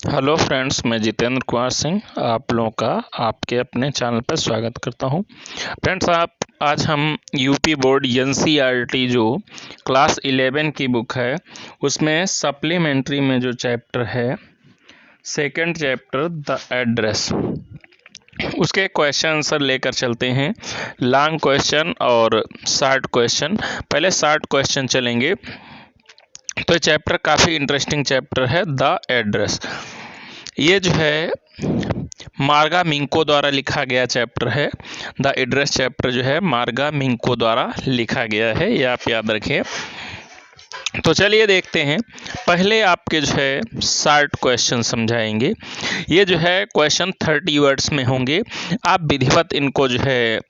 Hello friends, मैं जितेंद्र कुमार सिंह आप लोगों का आपके अपने चैनल पर स्वागत करता हूं। फ्रेंड्स, आज हम यूपी बोर्ड एनसीईआरटी जो क्लास 11 की बुक है उसमें सप्लीमेंट्री में जो चैप्टर है सेकंड चैप्टर द एड्रेस, उसके क्वेश्चन आंसर लेकर चलते हैं। लॉन्ग क्वेश्चन और शॉर्ट क्वेश्चन। पहले शॉर्ट क्वेश्चन चलेंगे। तो चैप्टर काफ़ी इंटरेस्टिंग चैप्टर है द एड्रेस। ये जो है मार्गा मिंको द्वारा लिखा गया चैप्टर है। द एड्रेस चैप्टर जो है मार्गा मिंको द्वारा लिखा गया है, ये आप याद रखें। तो चलिए देखते हैं। पहले आपके जो है शॉर्ट क्वेश्चन समझाएंगे। ये जो है क्वेश्चन 30 वर्ड्स में होंगे। आप विधिवत इनको जो है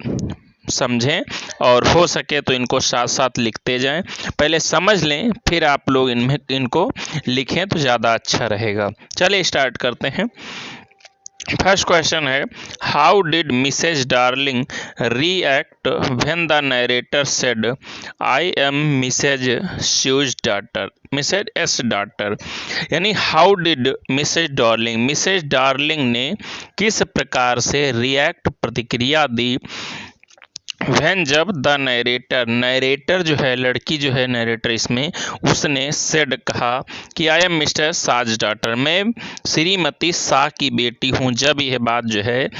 समझें और हो सके तो इनको साथ साथ लिखते जाएं। पहले समझ लें, फिर आप लोग इनको लिखें तो ज़्यादा अच्छा रहेगा। चलिए स्टार्ट करते हैं। फर्स्ट क्वेश्चन है, how did Mrs Darling react when the narrator said I am Mrs S's daughter, Mrs S daughter. यानी हाउ डिड मिसेज डार्लिंग ने किस प्रकार से रिएक्ट प्रतिक्रिया दी वैन जब द नरेटर जो है, लड़की जो है नरेटर इसमें, उसने सेड कहा कि आई एम मिस्टर साज डॉटर, मैं श्रीमती शाह की बेटी हूँ। जब यह बात जो है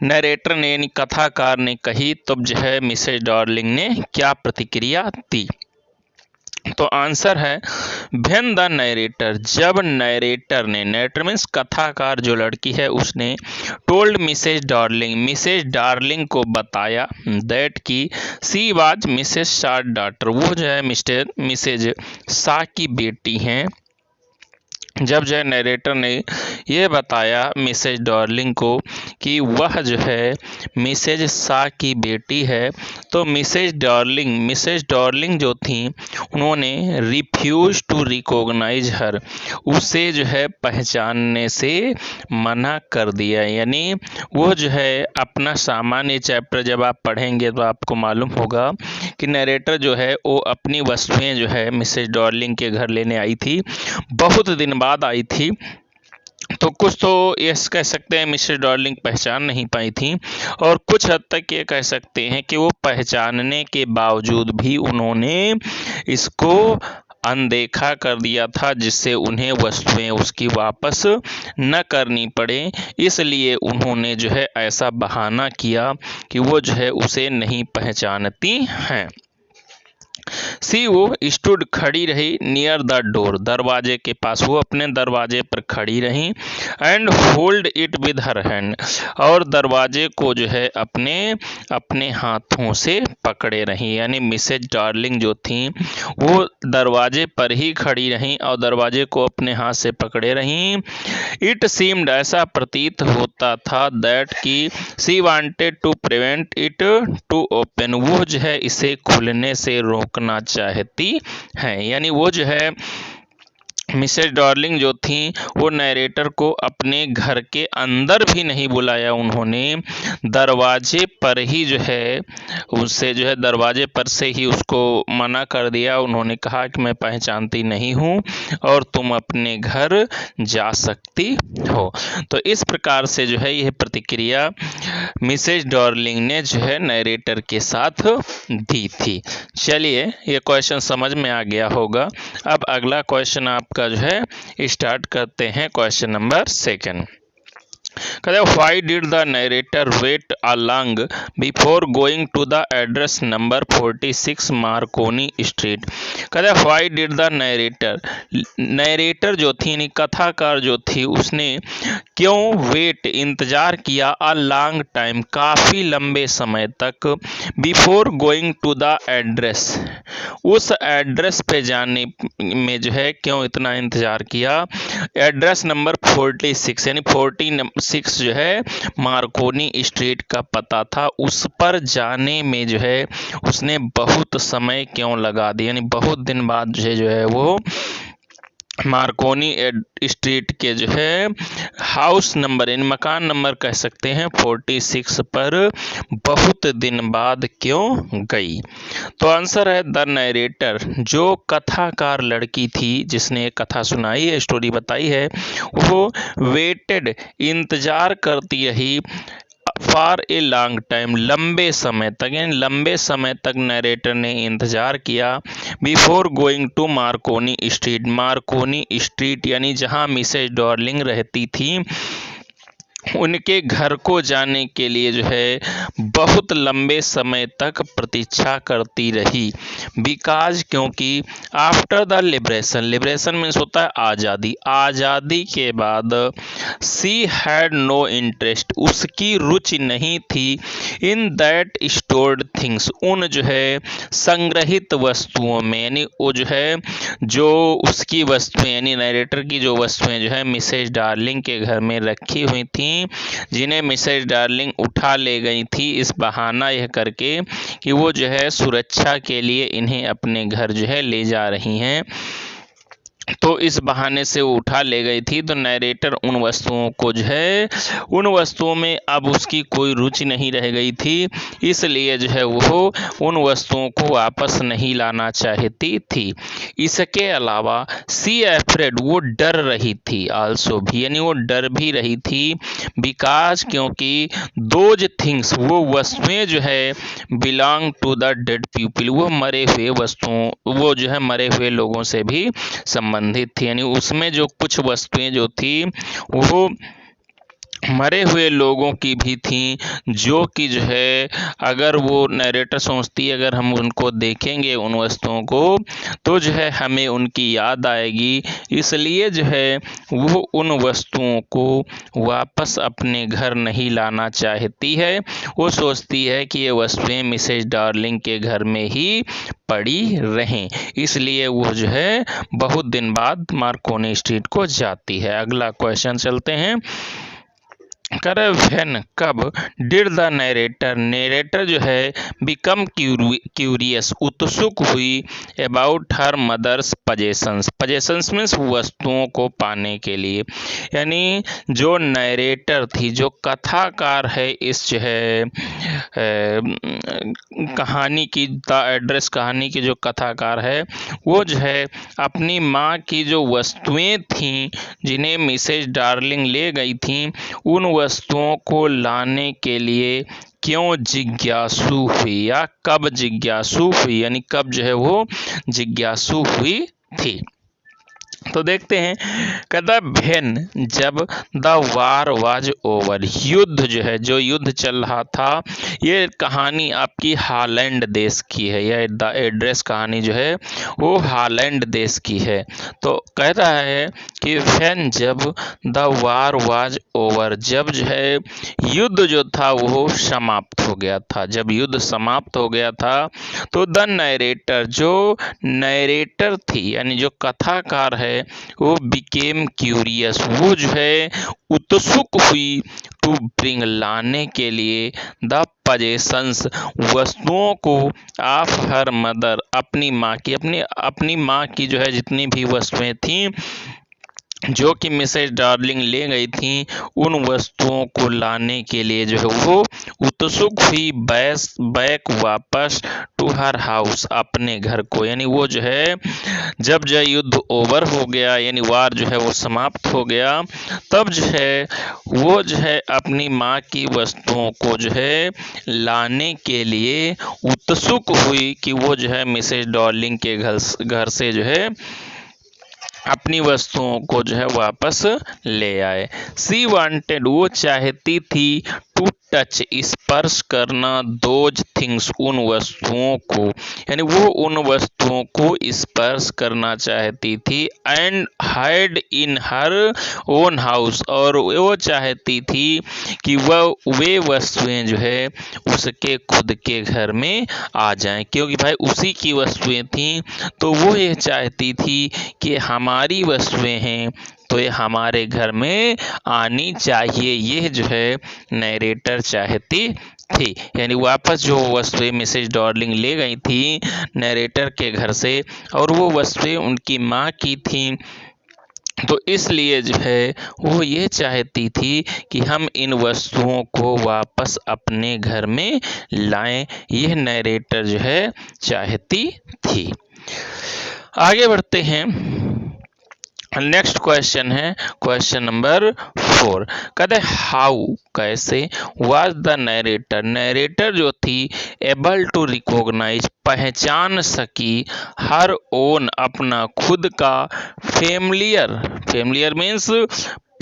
नरेटर ने यानी कथाकार ने कही, तब जो है मिसेज डार्लिंग ने क्या प्रतिक्रिया दी। तो आंसर है व्हेन द नरेटर, जब नरेटर ने, नरेटर मीन्स कथाकार जो लड़की है, उसने टोल्ड मिसेज डार्लिंग को बताया दैट की she was Mrs Shah daughter, वो जो है मिसेज शाह की बेटी हैं। जब जो है नरेटर ने ये बताया मिसेज डार्लिंग को कि वह जो है मिसेज शाह की बेटी है, तो मिसेज डार्लिंग जो थी, उन्होंने रिफ्यूज टू रिकॉग्नाइज हर, उसे जो है पहचानने से मना कर दिया। यानी वो जो है अपना सामान्य चैप्टर जब आप पढ़ेंगे तो आपको मालूम होगा कि नरेटर जो है वो अपनी वस्तुएं जो है मिसेज डार्लिंग के घर लेने आई थी, बहुत दिन बाद आई थी। तो कुछ तो ये कह सकते हैं मिसेज डार्लिंग पहचान नहीं पाई थी, और कुछ हद तक ये कह सकते हैं कि वो पहचानने के बावजूद भी उन्होंने इसको अनदेखा कर दिया था, जिससे उन्हें वस्तुएं उसकी वापस न करनी पड़े। इसलिए उन्होंने जो है ऐसा बहाना किया कि वो जो है उसे नहीं पहचानती हैं। सी वो स्टूड, खड़ी रही, नियर द डोर, दरवाजे के पास, वो अपने दरवाजे पर खड़ी रही। And hold it with her hand, और दरवाजे को जो है अपने अपने हाथों से पकड़े रही। यानी मिसेज डार्लिंग जो थी वो दरवाजे पर ही खड़ी रहीं और दरवाजे को अपने हाथ से पकड़े रहीं। इट सीम्ड, ऐसा प्रतीत होता था, दैट की सी wanted to prevent it to open, वो जो है इसे खुलने से रोकना चाहती हैं। यानी वो जो है मिसेज डार्लिंग जो थी वो नरेटर को अपने घर के अंदर भी नहीं बुलाया, उन्होंने दरवाजे पर ही जो है उससे जो है दरवाजे पर से ही उसको मना कर दिया। उन्होंने कहा कि मैं पहचानती नहीं हूँ और तुम अपने घर जा सकती हो। तो इस प्रकार से जो है यह प्रतिक्रिया मिसेज डार्लिंग ने जो है नरेटर के साथ दी थी। चलिए, ये क्वेश्चन समझ में आ गया होगा। अब अगला क्वेश्चन आपका जो है स्टार्ट करते हैं। Question number 2। कहते हैं why did the narrator wait a long before going to the address number 46 Marconi street. कहते हैं व्हाई डिड द नरेटर जो थी यानी कथाकार जो थी, उसने क्यों वेट, इंतजार किया, अ लॉन्ग टाइम, काफ़ी लंबे समय तक, before going to the address, उस एड्रेस पे जाने में जो है क्यों इतना इंतजार किया। एड्रेस नंबर 46 यानी 46 जो है मार्कोनी स्ट्रीट का पता था, उस पर जाने में जो है उसने बहुत समय क्यों लगा दिया, यानी बहुत दिन बाद जो है वो मार्कोनी स्ट्रीट के जो है हाउस नंबर यानी मकान नंबर कह सकते हैं 46 पर बहुत दिन बाद क्यों गई। तो आंसर है द नरेटर, जो कथाकार लड़की थी जिसने कथा सुनाई है, स्टोरी बताई है, वो वेटेड इंतजार करती रही फॉर ए लॉन्ग टाइम, लंबे समय तक, यानी लंबे समय तक नरेटर ने इंतजार किया before going to Marconi street, Marconi street यानी जहां मिसेज डार्लिंग रहती थी उनके घर को जाने के लिए जो है बहुत लंबे समय तक प्रतीक्षा करती रही। बिकॉज क्योंकि after the liberation, liberation means होता है आज़ादी, आज़ादी के बाद सी हैड नो इंटरेस्ट, उसकी रुचि नहीं थी इन दैट स्टोर्ड थिंग्स, उन जो है संग्रहित वस्तुओं में, यानी वो जो है जो उसकी वस्तुएं यानी नरेटर की जो वस्तुएं जो है मिसेज डार्लिंग के घर में रखी हुई थी, जिन्हें मिसेज डार्लिंग उठा ले गई थी इस बहाना यह करके कि वो जो है सुरक्षा के लिए इन्हें अपने घर जो है ले जा रही हैं, तो इस बहाने से वो उठा ले गई थी। तो नरेटर उन वस्तुओं को जो है उन वस्तुओं में अब उसकी कोई रुचि नहीं रह गई थी, इसलिए जो है वो उन वस्तुओं को वापस नहीं लाना चाहती थी। इसके अलावा सी एफ्रेड, वो डर रही थी आल्सो भी, यानी वो डर भी रही थी बिकॉज क्योंकि दोज थिंग्स, वो वस्तुएं जो है belong to the dead people, वो मरे हुए वस्तुओं, वो जो है मरे हुए लोगों से भी संबंधित थी, यानी उसमें जो कुछ वस्तुएं जो थी वो मरे हुए लोगों की भी थी, जो कि जो है अगर वो नरेटर सोचती अगर हम उनको देखेंगे उन वस्तुओं को तो जो है हमें उनकी याद आएगी, इसलिए जो है वो उन वस्तुओं को वापस अपने घर नहीं लाना चाहती है। वो सोचती है कि ये वस्तुएं मिसेज डार्लिंग के घर में ही पड़ी रहें, इसलिए वो जो है बहुत दिन बाद मार्कोनी स्ट्रीट को जाती है। अगला क्वेश्चन चलते हैं। करे व्हेन, कब, डिड द नरेटर, नरेटर जो है बिकम क्यूरियस, उत्सुक हुई about her mother's possessions, possessions means वस्तुओं को पाने के लिए, यानी जो नरेटर थी, जो कथाकार है इस जो है कहानी की, द एड्रेस कहानी की जो कथाकार है वो जो है अपनी माँ की जो वस्तुएं थीं जिन्हें मिसेज डार्लिंग ले गई थीं उन वस्तुओं को लाने के लिए क्यों जिज्ञासु हुई या कब जिज्ञासु हुई, यानी कब जो है वो जिज्ञासु हुई थी। तो देखते हैं, कहता भेन, जब द वार वाज ओवर, युद्ध जो है, जो युद्ध चल रहा था, ये कहानी आपकी हॉलैंड देश की है, यह द एड्रेस कहानी जो है वो हॉलैंड देश की है। तो कह रहा है कि भेन, जब द वार वाज ओवर, जब जो है युद्ध जो था वो समाप्त हो गया था, जब युद्ध समाप्त हो गया था तो द नरेटर, जो नरेटर थी यानी जो कथाकार है वो बिकेम क्यूरियस, वो जो है उत्सुक हुई टू ब्रिंग, लाने के लिए द पजेशंस, वस्तुओं को ऑफ हर मदर, अपनी माँ की, अपनी माँ की जो है जितनी भी वस्तुएं थीं जो कि मिसेज डार्लिंग ले गई थी उन वस्तुओं को लाने के लिए जो है वो उत्सुक हुई बैक वापस टू हर हाउस, अपने घर को, यानी वो जो है जब जो युद्ध ओवर हो गया यानी वार जो है वो समाप्त हो गया तब जो है वो जो है अपनी माँ की वस्तुओं को जो है लाने के लिए उत्सुक हुई कि वो जो है मिसेज डार्लिंग के घर से जो है अपनी वस्तुओं को जो है वापस ले आए। सी वांटेड, वो चाहती थी टू टच, स्पर्श करना, दोज थिंग्स, उन वस्तुओं को, यानी वो उन वस्तुओं को स्पर्श करना चाहती थी, and hide in her own house, और वो चाहती थी कि वह वे वस्तुएं जो है उसके खुद के घर में आ जाएं, क्योंकि भाई उसी की वस्तुएं थीं तो वो ये चाहती थी कि हमारी वस्तुएं हैं तो ये हमारे घर में आनी चाहिए, ये जो है नरेटर चाहती थी, यानी वापस जो वस्तुएं मिसेज डार्लिंग ले गई थी नरेटर के घर से और वो वस्तुएं उनकी माँ की थी तो इसलिए जो है वो ये चाहती थी कि हम इन वस्तुओं को वापस अपने घर में लाएं, यह नरेटर जो है चाहती थी। आगे बढ़ते हैं। नेक्स्ट क्वेश्चन है क्वेश्चन नंबर 4। कहते हाउ कैसे वाज द नरेटर, नरेटर जो थी एबल टू रिकॉग्नाइज पहचान सकी हर ओन अपना खुद का फेमिलियर, फेमिलियर मीन्स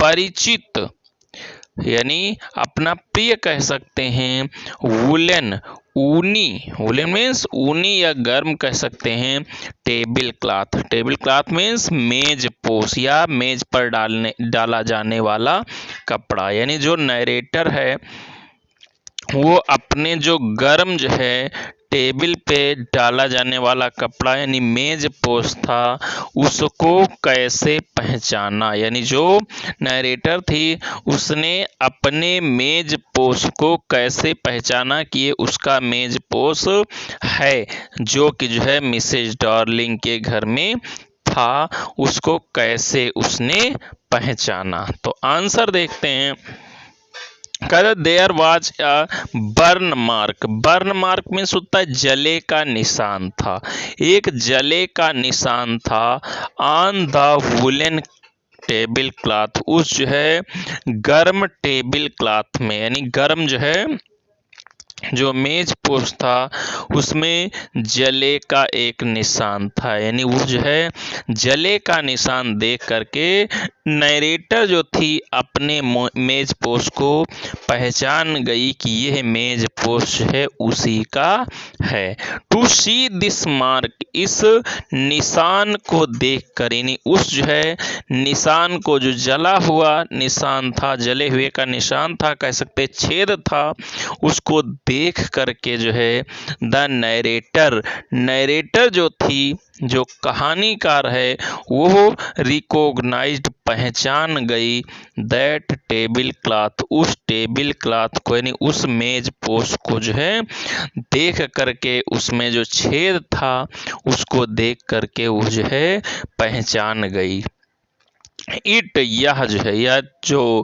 परिचित, यानी अपना प्रिय कह सकते हैं, वुलन ऊनी, वुलन मीन्स ऊनी या गर्म कह सकते हैं, table cloth, table cloth means मेज पोश या मेज पर डाला जाने वाला कपड़ा। यानी जो नरेटर है वो अपने जो गर्म जो है टेबल पे डाला जाने वाला कपड़ा यानी मेज पोश था उसको कैसे पहचाना, यानी जो नरेटर थी उसने अपने मेज पोश को कैसे पहचाना कि ये उसका मेज पोश है जो कि जो है मिसेज डार्लिंग के घर में था, उसको कैसे उसने पहचाना। तो आंसर देखते हैं। कहते there was a burn mark, burn mark means होता है जले का निशान था, एक जले का निशान था on the woollen table cloth, उस जो है गर्म टेबल क्लॉथ में, यानी गर्म जो है जो मेज पोश था उसमें जले का एक निशान था, यानी वो जो है जले का निशान देख करके नरेटर जो थी अपने मेज पोश को पहचान गई कि यह मेज पोश है उसी का है। टू सी दिस मार्क, इस निशान को देख कर, यानी उस जो है निशान को, जो जला हुआ निशान था, जले हुए का निशान था कह सकते, छेद था, उसको देख करके जो है द नरेटर, नरेटर जो थी, जो कहानीकार है वो रिकॉग्नाइज्ड पहचान गई दैट टेबल क्लॉथ, उस टेबल क्लॉथ को, यानी उस मेज पोश को जो है देख करके उसमें जो छेद था उसको देख करके वो जो है पहचान गई। इट, यह जो है, यह जो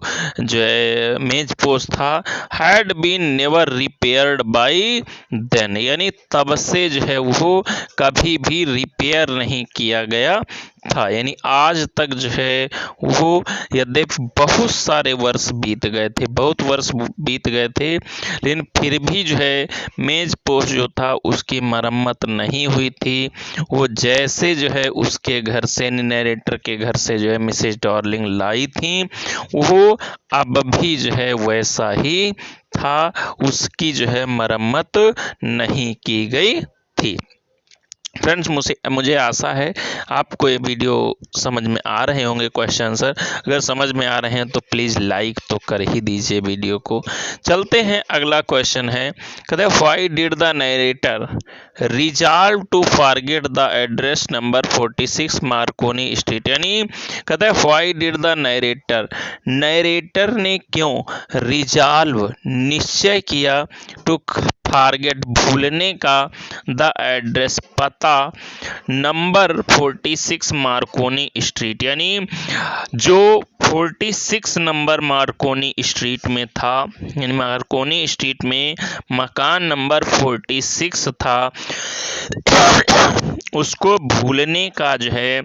है मेज पोश था, had been never repaired by then, यानी तब से जो है वो कभी भी रिपेयर नहीं किया गया था, यानी आज तक जो है वो, यद्यपि बहुत सारे वर्ष बीत गए थे, बहुत वर्ष बीत गए थे, लेकिन फिर भी जो है मेज पोश जो था उसकी मरम्मत नहीं हुई थी। वो जैसे जो है उसके घर से, नरेटर के घर से जो है मिसेज डार्लिंग लाई थी, वो अब भी जो है वैसा ही था, उसकी जो है मरम्मत नहीं की गई थी। फ्रेंड्स, मुझे आशा है आपको ये वीडियो समझ में आ रहे होंगे क्वेश्चन आंसर। अगर समझ में आ रहे हैं तो प्लीज़ लाइक तो कर ही दीजिए वीडियो को। चलते हैं, अगला क्वेश्चन है, कहते हैं why did the narrator resolve to forget the address number 46 Marconi street, यानी कहते हैं why did the narrator, narrator ने क्यों रिजॉल्व निश्चय किया, टू फॉरगेट भूलने का, द एड्रेस पता, नंबर 46 मार्कोनी स्ट्रीट, यानी जो 46 नंबर मार्कोनी स्ट्रीट में था, यानी मार्कोनी स्ट्रीट में मकान नंबर 46 था, उसको भूलने का जो है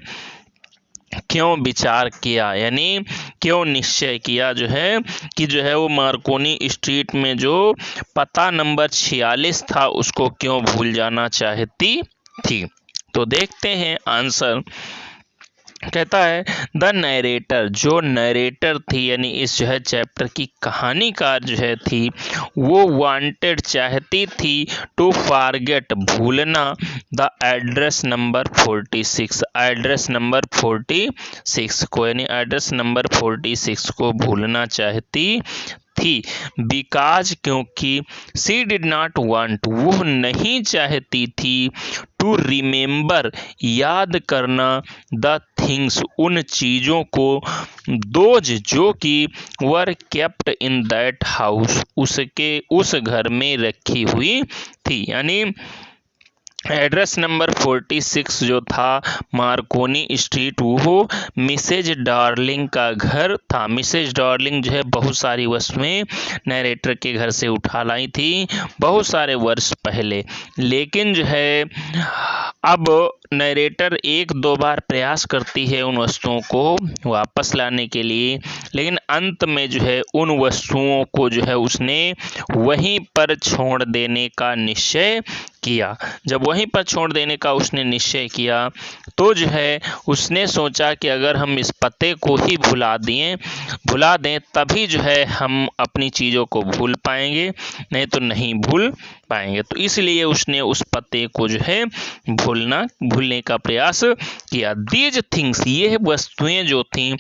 क्यों विचार किया, यानी क्यों निश्चय किया जो है कि जो है वो मार्कोनी स्ट्रीट में जो पता नंबर 46 था उसको क्यों भूल जाना चाहती थी। तो देखते हैं आंसर। कहता है द नरेटर, जो नरेटर थी यानी इस जो है चैप्टर की कहानीकार जो है थी, वो वांटेड चाहती थी, टू फॉरगेट भूलना, the address number 46, address number 46 को, यानी एड्रेस नंबर 46 को भूलना चाहती थी, बिकॉज क्योंकि सी डिड नॉट वांट, वो नहीं चाहती थी, टू रिमेंबर याद करना, द थिंग्स उन चीज़ों को, दोज जो कि वर केप्ट इन दैट हाउस उसके उस घर में रखी हुई थी, यानी एड्रेस नंबर 46 जो था मार्कोनी स्ट्रीट, वो मिसेज डार्लिंग का घर था। मिसेज डार्लिंग जो है बहुत सारी वस्तुएं नरेटर के घर से उठा लाई थी बहुत सारे वर्ष पहले, लेकिन जो है अब नरेटर एक दो बार प्रयास करती है उन वस्तुओं को वापस लाने के लिए, लेकिन अंत में जो है उन वस्तुओं को जो है उसने वहीं पर छोड़ देने का निश्चय किया। जब वहीं पर छोड़ देने का उसने निश्चय किया तो जो है उसने सोचा कि अगर हम इस पते को ही भुला दें तभी जो है हम अपनी चीज़ों को भूल पाएंगे, नहीं तो नहीं भूल पाएंगे। तो इसलिए उसने उस पते को जो है भूलने का प्रयास किया। दीज थिंग्स, ये वस्तुएं जो थीं,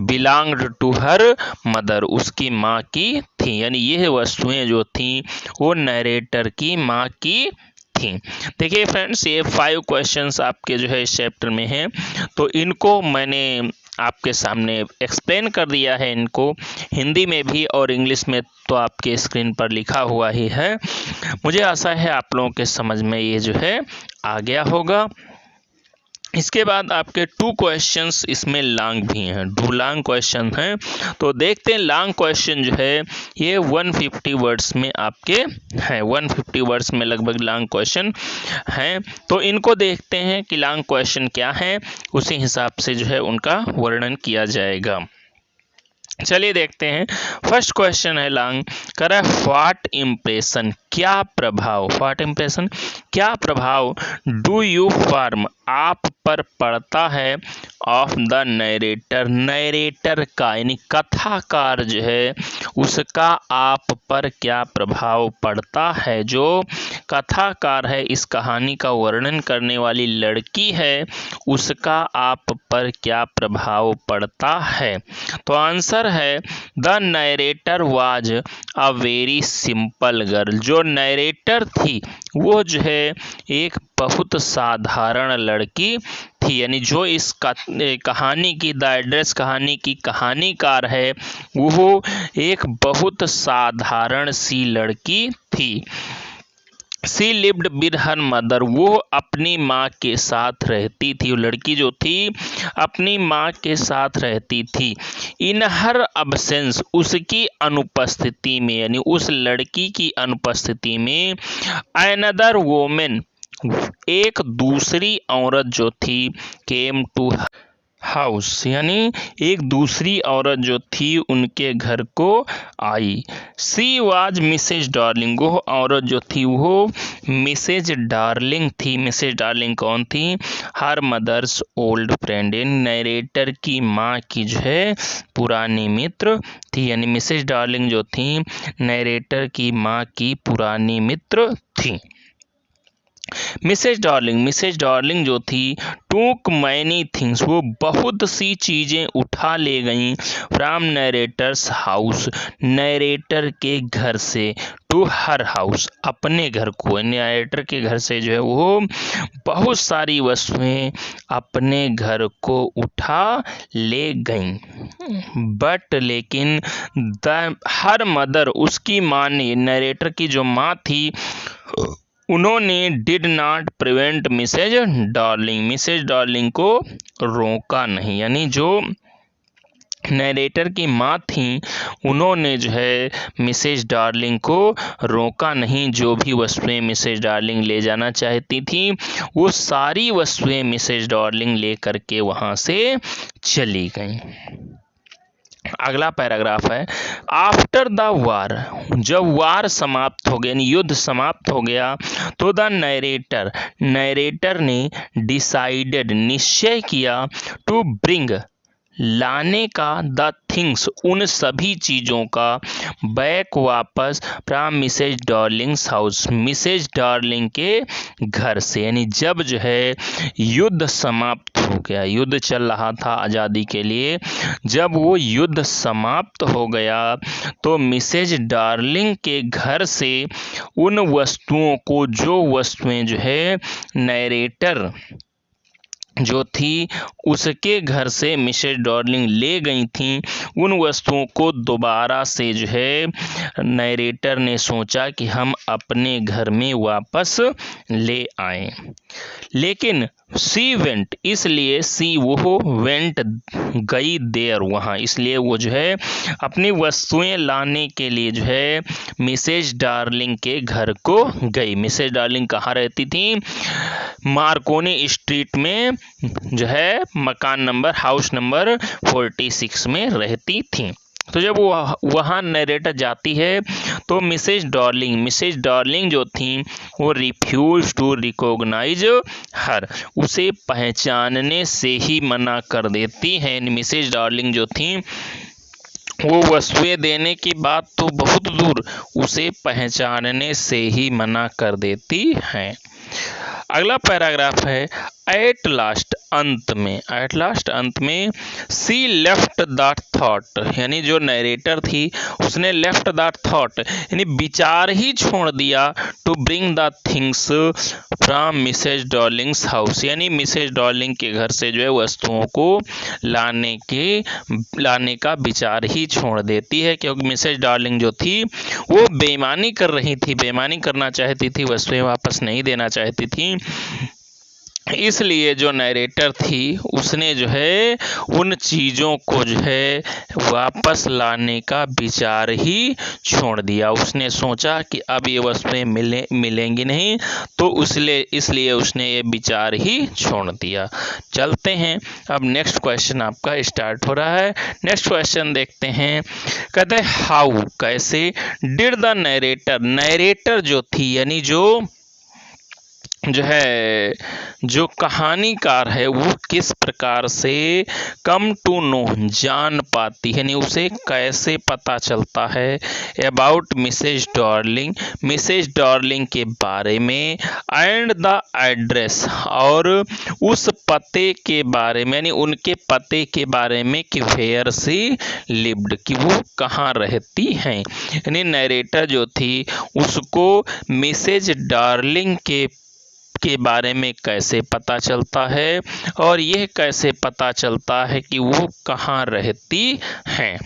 बिलोंग्ड टू हर मदर, उसकी माँ की थी, यानी यह वस्तुएं जो थीं वो नरेटर की माँ की थी। देखिए फ्रेंड्स, ये 5 क्वेश्चंस आपके जो है इस चैप्टर में हैं, तो इनको मैंने आपके सामने एक्सप्लेन कर दिया है, इनको हिंदी में भी और इंग्लिश में तो आपके स्क्रीन पर लिखा हुआ ही है। मुझे आशा है आप लोगों के समझ में ये जो है आ गया होगा। इसके बाद आपके 2 क्वेश्चंस इसमें लॉन्ग भी हैं, 2 लॉन्ग क्वेश्चन हैं। तो देखते हैं लॉन्ग क्वेश्चन जो है ये 150 वर्ड्स में आपके हैं, 150 वर्ड्स में लगभग लॉन्ग क्वेश्चन हैं। तो इनको देखते हैं कि लॉन्ग क्वेश्चन क्या है, उसी हिसाब से जो है उनका वर्णन किया जाएगा। चलिए देखते हैं। फर्स्ट क्वेश्चन है लॉन्ग, कर व्हाट इम्प्रेशन, क्या प्रभाव, व्हाट इम्प्रेशन क्या प्रभाव डू यू फॉर्म, आप पर पड़ता है, ऑफ द नरेटर, नरेटर का यानी कथाकार जो है उसका आप पर क्या प्रभाव पड़ता है। जो कथाकार है, इस कहानी का वर्णन करने वाली लड़की है, उसका आप पर क्या प्रभाव पड़ता है। तो आंसर है the narrator was a very simple girl, जो नरेटर थी वो जो है एक बहुत साधारण लड़की थी, यानी जो इस कहानी की, द एड्रेस कहानी की कहानीकार है वो एक बहुत साधारण सी लड़की थी। She lived with her mother, वो अपनी माँ के साथ रहती थी, वो लड़की जो थी अपनी माँ के साथ रहती थी। इन हर अब्सेंस, उसकी अनुपस्थिति में, यानी उस लड़की की अनुपस्थिति में, अनदर वोमेन, एक दूसरी औरत जो थी, केम टू हाउस, यानी एक दूसरी औरत जो थी उनके घर को आई। सी वाज मिसेज डार्लिंग, वो औरत जो थी वो मिसेज डार्लिंग थी। मिसेज डार्लिंग कौन थी? Her mother's old friend, narrator की माँ की जो है पुरानी मित्र थी, यानी मिसेज डार्लिंग जो थी नरेटर की माँ की पुरानी मित्र थी। मिसेज डार्लिंग जो थी टूक मैनी थिंग्स, वो बहुत सी चीज़ें उठा ले गईं फ्रॉम नरेटर्स हाउस, नरेटर के घर से, टू हर हाउस, अपने घर को, नरेटर के घर से जो है वो बहुत सारी वस्तुएं अपने घर को उठा ले गईं। बट लेकिन द हर मदर, उसकी माँ ने, नरेटर की जो माँ थी, उन्होंने did not prevent Mrs Darling को रोका नहीं, यानी जो नरेटर की माँ थी उन्होंने जो है मिसेज डार्लिंग को रोका नहीं। जो भी वस्तुएं मिसेज डार्लिंग ले जाना चाहती थी वो सारी वस्तुएं मिसेज डार्लिंग ले करके वहाँ से चली गईं। अगला पैराग्राफ है, आफ्टर द वार, जब वार समाप्त हो गया, युद्ध समाप्त हो गया, तो द नरेटर ने डिसाइडेड, निश्चय किया, टू ब्रिंग, लाने का, द थिंग्स, उन सभी चीज़ों का, बैक, वापस, from Mrs Darling's house, Mrs Darling के घर से, यानी जब जो है युद्ध समाप्त हो गया, युद्ध चल रहा था आज़ादी के लिए, जब वो युद्ध समाप्त हो गया तो मिसेज डार्लिंग के घर से उन वस्तुओं को, जो वस्तुएं जो है नरेटर जो थी उसके घर से मिसेज डार्लिंग ले गई थी, उन वस्तुओं को दोबारा से जो है नरेटर ने सोचा कि हम अपने घर में वापस ले आएं। लेकिन सी वेंट, इसलिए सी वो वेंट गई देर वहाँ, इसलिए वो जो है अपनी वस्तुएं लाने के लिए जो है मिसेज डार्लिंग के घर को गई। मिसेज डार्लिंग कहाँ रहती थी? मार्कोनी स्ट्रीट में जो है मकान नंबर, हाउस नंबर 46 में रहती थी। तो जब वहाँ नरेटर जाती है तो मिसेज डार्लिंग जो थी वो रिफ्यूज टू रिकॉग्नाइज हर, उसे पहचानने से ही मना कर देती है। मिसेज डार्लिंग जो थी वो वस्तुएं देने की बात तो बहुत दूर, उसे पहचानने से ही मना कर देती हैं। अगला पैराग्राफ है एट लास्ट, अंत में सी लेफ्ट दैट थॉट, यानी जो नरेटर थी उसने लेफ्ट दैट थॉट यानी विचार ही छोड़ दिया, to bring the things from Mrs Darling's house, यानी मिसेज डार्लिंग के घर से जो है वस्तुओं को लाने का विचार ही छोड़ देती है, क्योंकि मिसेज डार्लिंग जो थी वो बेईमानी कर रही थी, बेईमानी करना चाहती थी, वस्तुएं वापस नहीं देना चाहती थी। इसलिए जो नरेटर थी उसने जो है उन चीज़ों को जो है वापस लाने का विचार ही छोड़ दिया। उसने सोचा कि अब ये वस्तुएं मिलेंगी नहीं, तो इसलिए उसने ये विचार ही छोड़ दिया। चलते हैं, अब नेक्स्ट क्वेश्चन आपका स्टार्ट हो रहा है। नेक्स्ट क्वेश्चन देखते हैं। कहते हैं हाउ, कैसे, डिड द नरेटर जो थी यानी जो कहानीकार है वो किस प्रकार से कम टू नो, जान पाती है, यानी उसे कैसे पता चलता है अबाउट मिसेज डार्लिंग के बारे में, एंड द एड्रेस, और उस पते के बारे में, यानी उनके पते के बारे में कि वेयर सी लिव्ड, कि वो कहाँ रहती हैं। यानी नरेटर जो थी उसको मिसेज डार्लिंग के बारे में कैसे पता चलता है, और यह कैसे पता चलता है कि वो कहाँ रहती हैं।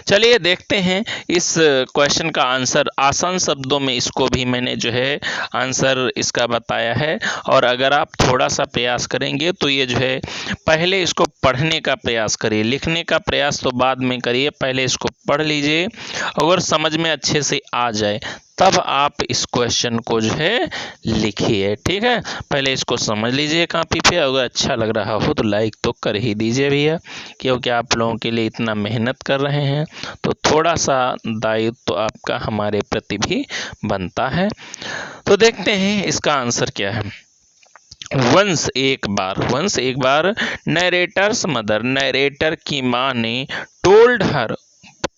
चलिए देखते हैं इस क्वेश्चन का आंसर। आसान शब्दों में इसको भी मैंने जो है आंसर इसका बताया है, और अगर आप थोड़ा सा प्रयास करेंगे तो ये जो है पहले इसको पढ़ने का प्रयास करिए, लिखने का प्रयास तो बाद में करिए, पहले इसको पढ़ लीजिए। अगर समझ में अच्छे से आ जाए तब आप इस क्वेश्चन को जो है लिखिए, ठीक है। पहले इसको समझ लीजिए कॉपी पे, अगर अच्छा लग रहा हो तो लाइक तो कर ही दीजिए भैया, क्योंकि आप लोगों के लिए इतना मेहनत कर रहे हैं तो थोड़ा सा दायित्व तो आपका हमारे प्रति भी बनता है। तो देखते हैं इसका आंसर क्या है। वंस एक बार नरेटर्स मदर, नरेटर की माँ ने टोल्ड हर,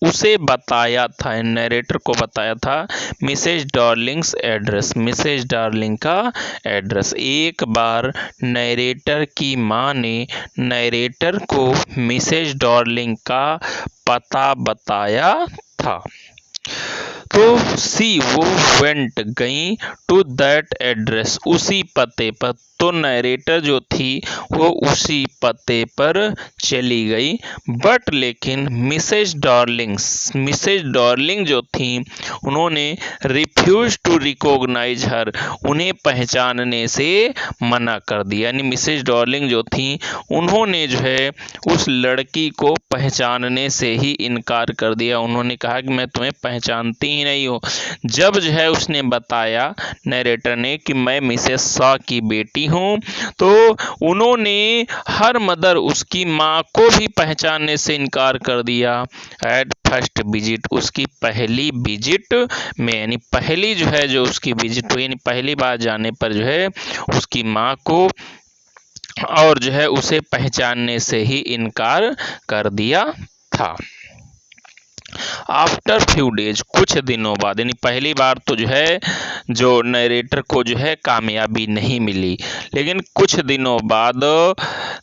उसे बताया था, नरेटर को बताया था Mrs Darling's address, Mrs Darling का एड्रेस। एक बार नरेटर की माँ ने नरेटर को मिसेज डार्लिंग का पता बताया था। तो सी वो वेंट गई टू दैट एड्रेस, उसी पते पर। तो नरेटर जो थी वो उसी पते पर चली गई, बट लेकिन मिसेज डार्लिंग जो थी उन्होंने रिफ्यूज टू रिकॉग्नाइज हर, उन्हें पहचानने से मना कर दिया। यानी मिसेज डार्लिंग जो थी उन्होंने जो है उस लड़की को पहचानने से ही इनकार कर दिया। उन्होंने कहा कि मैं तुम्हें पहचानती ही नहीं हूँ। जब जो है उसने बताया नरेटर ने कि मैं मिसेस शॉ की बेटी हूँ, तो उन्होंने हर मदर, उसकी माँ को भी पहचानने से इनकार कर दिया। एट फर्स्ट विजिट, उसकी पहली विजिट में, यानी पहली जो है जो उसकी विजिट हुई, यानी पहली बार जाने पर जो है उसकी माँ को और जो है उसे पहचानने से ही इनकार कर दिया था। आफ्टर फ्यू डेज, कुछ दिनों बाद, यानी पहली बार तो जो है जो नरेटर को जो है कामयाबी नहीं मिली, लेकिन कुछ दिनों बाद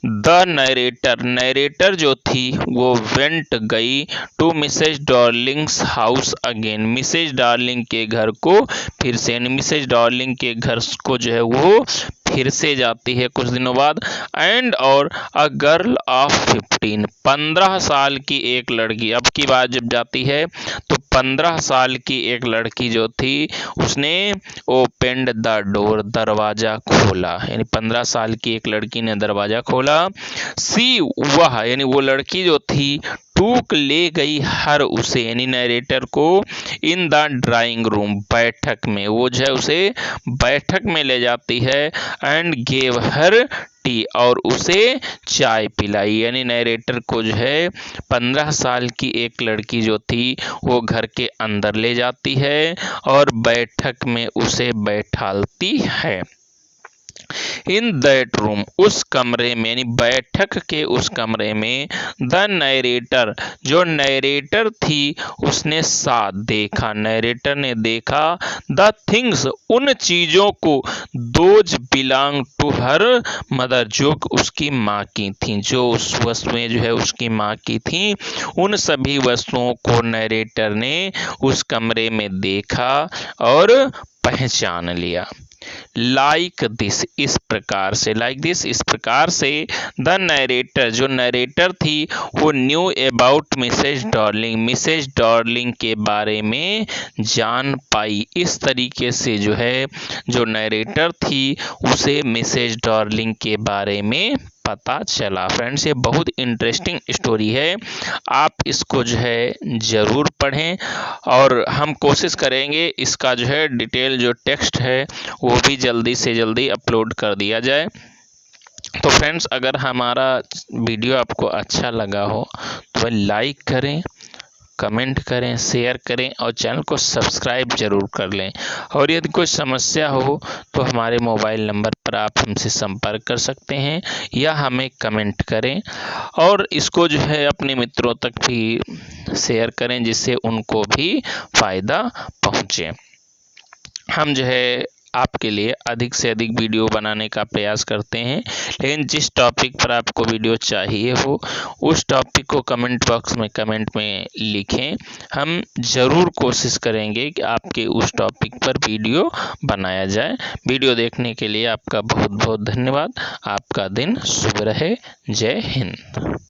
द नरेटर जो थी वो वेंट गई to Mrs Darling's house again, Mrs Darling के घर को फिर से, यानी मिसेज डार्लिंग के घर को जो है वो फिर से जाती है कुछ दिनों बाद। एंड और अ गर्ल ऑफ 15 साल की एक लड़की, अब की बात जब जाती है तो 15 साल की एक लड़की जो थी उसने ओपेंड द डोर, दरवाजा खोला, यानी 15 साल की एक लड़की ने दरवाजा खोला। सी वह, यानी वो लड़की जो थी, टूक ले गई हर उसे, यानी नरेटर को, इन द ड्राइंग रूम, बैठक में, वो जो है उसे बैठक में ले जाती है। एंड गेव हर टी, और उसे चाय पिलाई, यानी नरेटर को जो है 15 साल की एक लड़की जो थी वो घर के अंदर ले जाती है और बैठक में उसे बैठालती है। इन दैट रूम, उस कमरे में, यानी बैठक के उस कमरे में, द नरेटर, जो नरेटर थी उसने साथ देखा, नरेटर ने देखा, द थिंग्स, उन चीजों को, those belong to her mother, जो उसकी माँ की थी, जो उस वस्तुएं जो है उसकी माँ की थी, उन सभी वस्तुओं को नरेटर ने उस कमरे में देखा और पहचान लिया। लाइक दिस, इस प्रकार से, लाइक दिस, इस प्रकार से, द नरेटर, जो नरेटर थी वो knew about Mrs Darling, Mrs Darling के बारे में जान पाई। इस तरीके से जो है जो नरेटर थी उसे मिसेज डार्लिंग के बारे में पता चला। फ्रेंड्स, ये बहुत इंटरेस्टिंग स्टोरी है, आप इसको जो है ज़रूर पढ़ें और हम कोशिश करेंगे इसका जो है डिटेल जो टेक्स्ट है वो भी जल्दी से जल्दी अपलोड कर दिया जाए। तो फ्रेंड्स, अगर हमारा वीडियो आपको अच्छा लगा हो तो लाइक करें, कमेंट करें, शेयर करें और चैनल को सब्सक्राइब जरूर कर लें। और यदि कोई समस्या हो तो हमारे मोबाइल नंबर पर आप हमसे संपर्क कर सकते हैं या हमें कमेंट करें और इसको जो है अपने मित्रों तक भी शेयर करें जिससे उनको भी फ़ायदा पहुँचे। हम जो है आपके लिए अधिक से अधिक वीडियो बनाने का प्रयास करते हैं, लेकिन जिस टॉपिक पर आपको वीडियो चाहिए हो उस टॉपिक को कमेंट बॉक्स में कमेंट में लिखें, हम ज़रूर कोशिश करेंगे कि आपके उस टॉपिक पर वीडियो बनाया जाए। वीडियो देखने के लिए आपका बहुत बहुत धन्यवाद। आपका दिन शुभ रहे। जय हिंद।